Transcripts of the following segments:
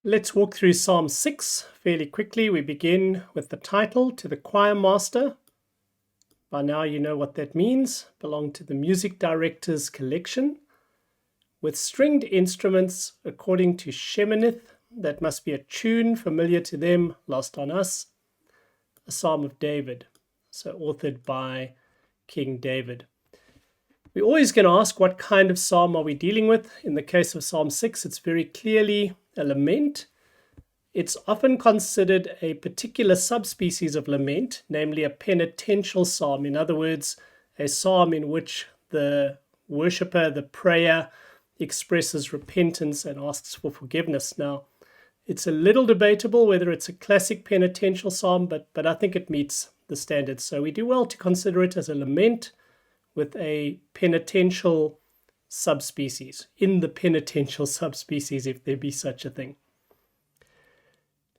Let's walk through Psalm 6 fairly quickly. We begin with the title, "To the Choir Master." By now you know what that means. Belong to the music director's collection. With stringed instruments according to Sheminith. That must be a tune familiar to them, lost on us. A Psalm of David, so authored by King David. We're always going to ask, what kind of psalm are we dealing with? In the case of Psalm 6, it's very clearly a lament. It's often considered a particular subspecies of lament, namely a penitential psalm. In other words, a psalm in which the worshipper, the prayer, expresses repentance and asks for forgiveness. Now, it's a little debatable whether it's a classic penitential psalm, but I think it meets the standards. So we do well to consider it as a lament with a penitential subspecies, in the penitential subspecies, if there be such a thing.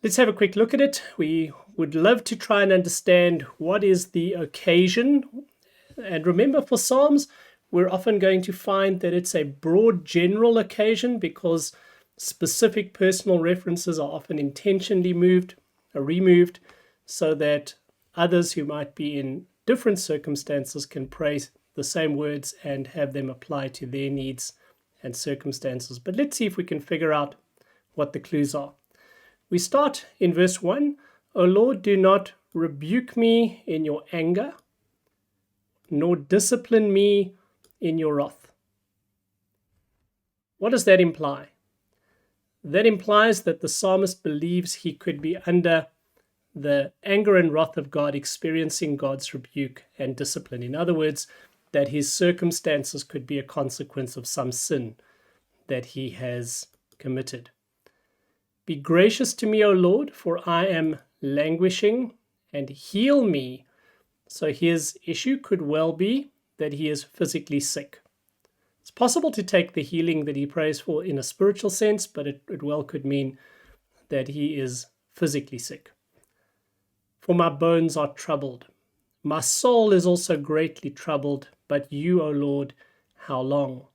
Let's have a quick look at it. We would love to try and understand what is the occasion. And remember, for Psalms, we're often going to find that it's a broad general occasion because specific personal references are often intentionally removed so that others who might be in different circumstances can pray the same words and have them apply to their needs and circumstances. But let's see if we can figure out what the clues are. We start in verse 1. "O Lord, do not rebuke me in your anger, nor discipline me in your wrath." What does that imply? That implies that the psalmist believes he could be under the anger and wrath of God, experiencing God's rebuke and discipline. In other words, that his circumstances could be a consequence of some sin that he has committed. "Be gracious to me, O Lord, for I am languishing, and heal me." So his issue could well be that he is physically sick. It's possible to take the healing that he prays for in a spiritual sense, but it well could mean that he is physically sick. "For my bones are troubled. My soul is also greatly troubled, but you, O Lord, how long?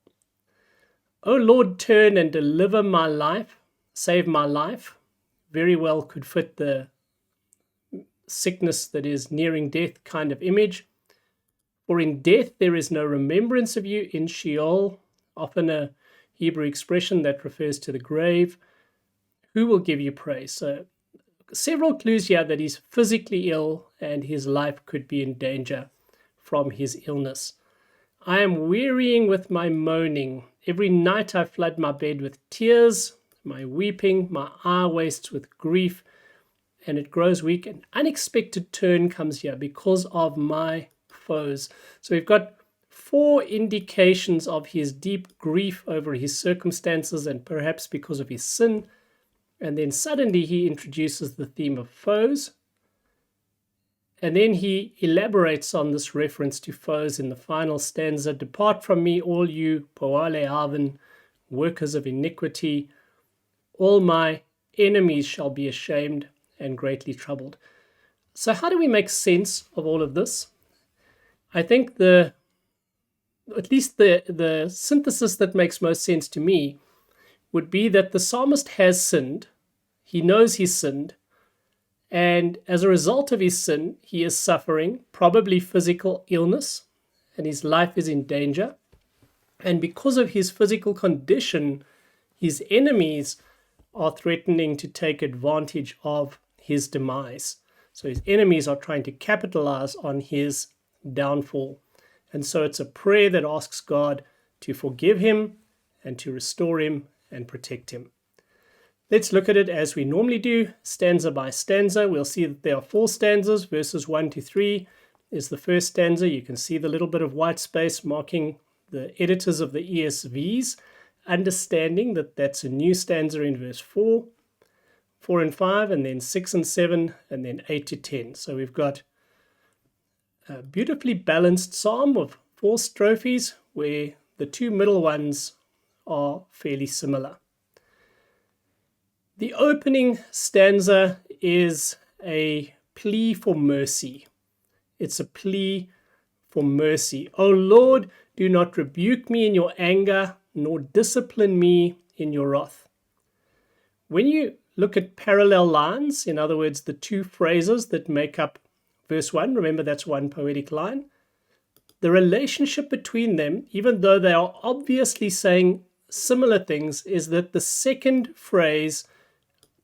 O Lord, turn and deliver my life, save my life." Very well could fit the sickness that is nearing death kind of image. "For in death there is no remembrance of you, in Sheol," often a Hebrew expression that refers to the grave. "Who will give you praise?" So several clues here that he's physically ill and his life could be in danger from his illness. "I am wearying with my moaning. Every night I flood my bed with tears, my weeping, my eye wastes with grief, and it grows weak. An unexpected turn comes here because of my foes." So we've got 4 indications of his deep grief over his circumstances and perhaps because of his sin. And then suddenly he introduces the theme of foes. And then he elaborates on this reference to foes in the final stanza. "Depart from me, all you poale haven, workers of iniquity. All my enemies shall be ashamed and greatly troubled." So how do we make sense of all of this? I think at least the synthesis that makes most sense to me would be that the psalmist has sinned. He knows he's sinned. And as a result of his sin, he is suffering probably physical illness, and his life is in danger. And because of his physical condition, his enemies are threatening to take advantage of his demise. So his enemies are trying to capitalize on his downfall. And so it's a prayer that asks God to forgive him and to restore him and protect him. Let's look at it as we normally do, stanza by stanza. We'll see that there are 4 stanzas. Verses 1 to 3 is the first stanza. You can see the little bit of white space marking the editors of the ESVs, understanding that that's a new stanza in verse 4, 4 and 5, and then 6 and 7, and then 8 to 10. So we've got a beautifully balanced psalm of 4 strophes where the 2 middle ones are fairly similar. The opening stanza is a plea for mercy. It's a plea for mercy. "O Lord, do not rebuke me in your anger, nor discipline me in your wrath." when you look at parallel lines, in other words, the two phrases that make up verse 1, remember that's one poetic line, the relationship between them, even though they are obviously saying similar things, is that the second phrase,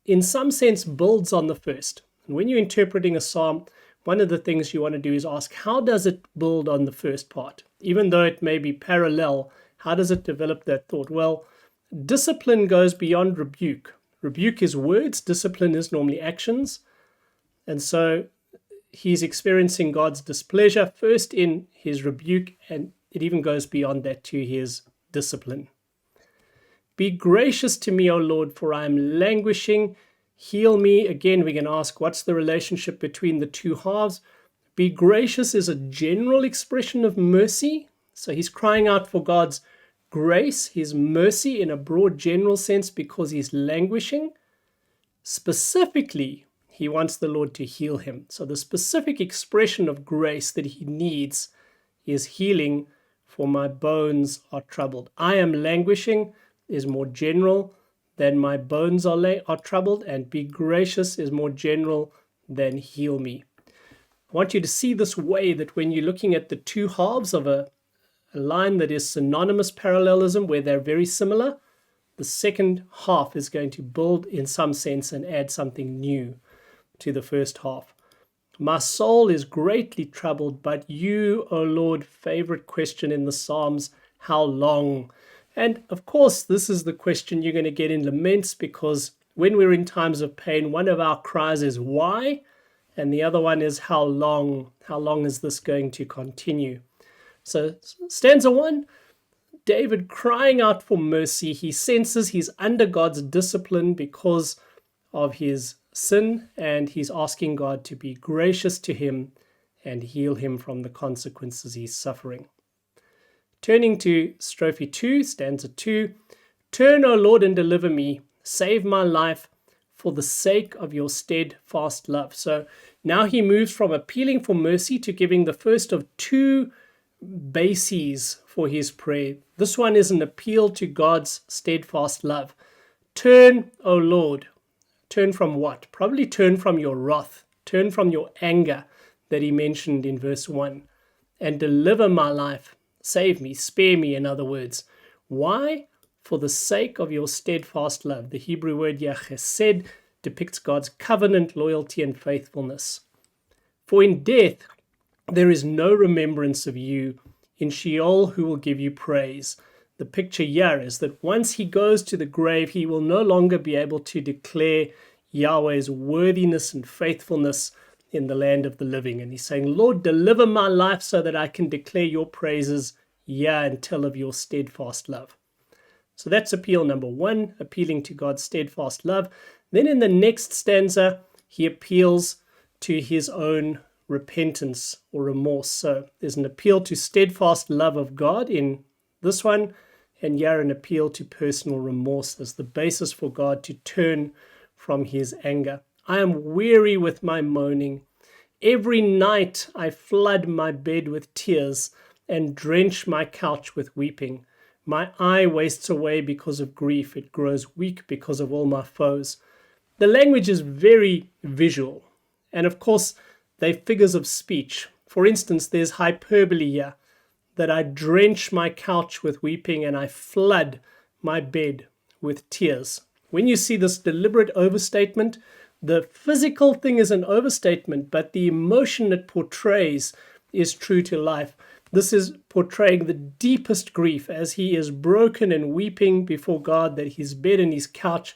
in some sense, builds on the first. And when you're interpreting a psalm, one of the things you want to do is ask, how does it build on the first part? Even though it may be parallel, how does it develop that thought? Well, discipline goes beyond rebuke. Rebuke is words, discipline is normally actions. And so he's experiencing God's displeasure first in his rebuke, and it even goes beyond that to his discipline. Be gracious to me, O Lord, for I am languishing. Heal me. Again, we can ask, what's the relationship between the two halves? Be gracious is a general expression of mercy. So he's crying out for God's grace, his mercy in a broad general sense because he's languishing. Specifically, he wants the Lord to heal him. So the specific expression of grace that he needs is healing, for my bones are troubled. I am languishing is more general than my bones are troubled, and be gracious is more general than heal me. I want you to see this way that when you're looking at the two halves of a line that is synonymous parallelism, where they're very similar, the second half is going to build in some sense and add something new to the first half. My soul is greatly troubled, but you, O Lord, favorite question in the Psalms, how long? And of course, this is the question you're going to get in laments, because when we're in times of pain, one of our cries is why? And the other one is how long? How long is this going to continue? So stanza 1, David crying out for mercy. He senses he's under God's discipline because of his sin, and he's asking God to be gracious to him and heal him from the consequences he's suffering. Turning to strophe 2, stanza 2, turn, O Lord, and deliver me. Save my life for the sake of your steadfast love. So now he moves from appealing for mercy to giving the first of two bases for his prayer. This one is an appeal to God's steadfast love. Turn, O Lord. Turn from what? Probably turn from your wrath. Turn from your anger that he mentioned in verse 1. And deliver my life. Save me, spare me, in other words. Why? For the sake of your steadfast love. The Hebrew word chesed depicts God's covenant, loyalty, and faithfulness. For in death there is no remembrance of you. In Sheol, who will give you praise? The picture here is that once he goes to the grave, he will no longer be able to declare Yahweh's worthiness and faithfulness in the land of the living. And he's saying, Lord, deliver my life so that I can declare your praises, and tell of your steadfast love. So that's appeal number 1, appealing to God's steadfast love. Then in the next stanza, he appeals to his own repentance or remorse. So there's an appeal to steadfast love of God in this one, and here an appeal to personal remorse as the basis for God to turn from his anger. I am weary with my moaning. Every night I flood my bed with tears and drench my couch with weeping. My eye wastes away because of grief. It grows weak because of all my foes. The language is very visual. And of course, they're figures of speech. For instance, there's hyperbole here, that I drench my couch with weeping and I flood my bed with tears. When you see this deliberate overstatement, the physical thing is an overstatement, but the emotion it portrays is true to life. This is portraying the deepest grief as he is broken and weeping before God, that his bed and his couch,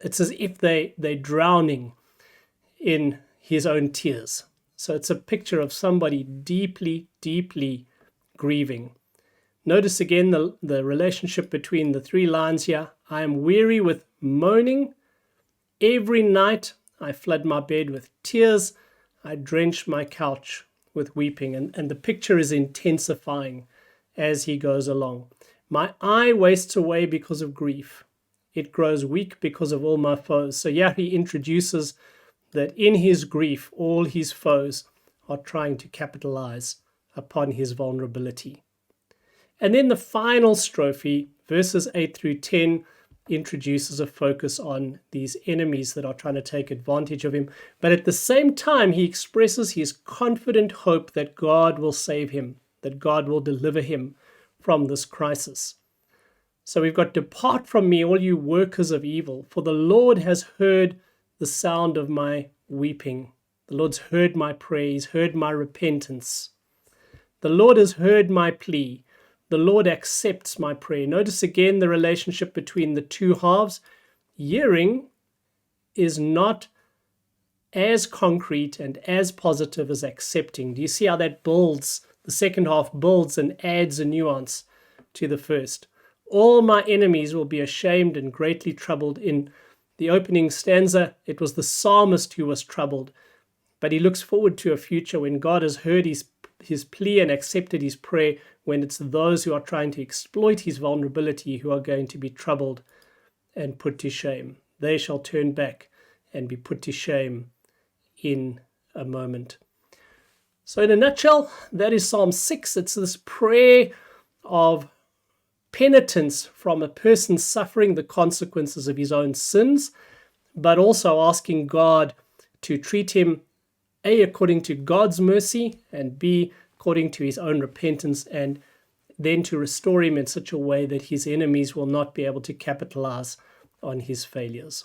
it's as if they're drowning in his own tears. So it's a picture of somebody deeply, deeply grieving. Notice again the relationship between the 3 lines here. I am weary with moaning. Every night I flood my bed with tears. I drench my couch with weeping. And the picture is intensifying as he goes along. My eye wastes away because of grief. It grows weak because of all my foes. So yeah, he introduces that in his grief, all his foes are trying to capitalize upon his vulnerability. And then the final strophe, verses 8 through 10, introduces a focus on these enemies that are trying to take advantage of him. But at the same time, he expresses his confident hope that God will save him, that God will deliver him from this crisis. So we've got, depart from me, all you workers of evil, for the Lord has heard the sound of my weeping. The Lord's heard my praise, heard my repentance. The Lord has heard my plea. The Lord accepts my prayer. Notice again the relationship between the two halves. Hearing is not as concrete and as positive as accepting. Do you see how that builds? The second half builds and adds a nuance to the first. All my enemies will be ashamed and greatly troubled. In the opening stanza, it was the psalmist who was troubled, but he looks forward to a future when God has heard his plea and accepted his prayer, when it's those who are trying to exploit his vulnerability who are going to be troubled and put to shame. They shall turn back and be put to shame in a moment. So in a nutshell, that is Psalm 6. It's this prayer of penitence from a person suffering the consequences of his own sins, but also asking God to treat him A, according to God's mercy, and B, according to his own repentance, and then to restore him in such a way that his enemies will not be able to capitalize on his failures.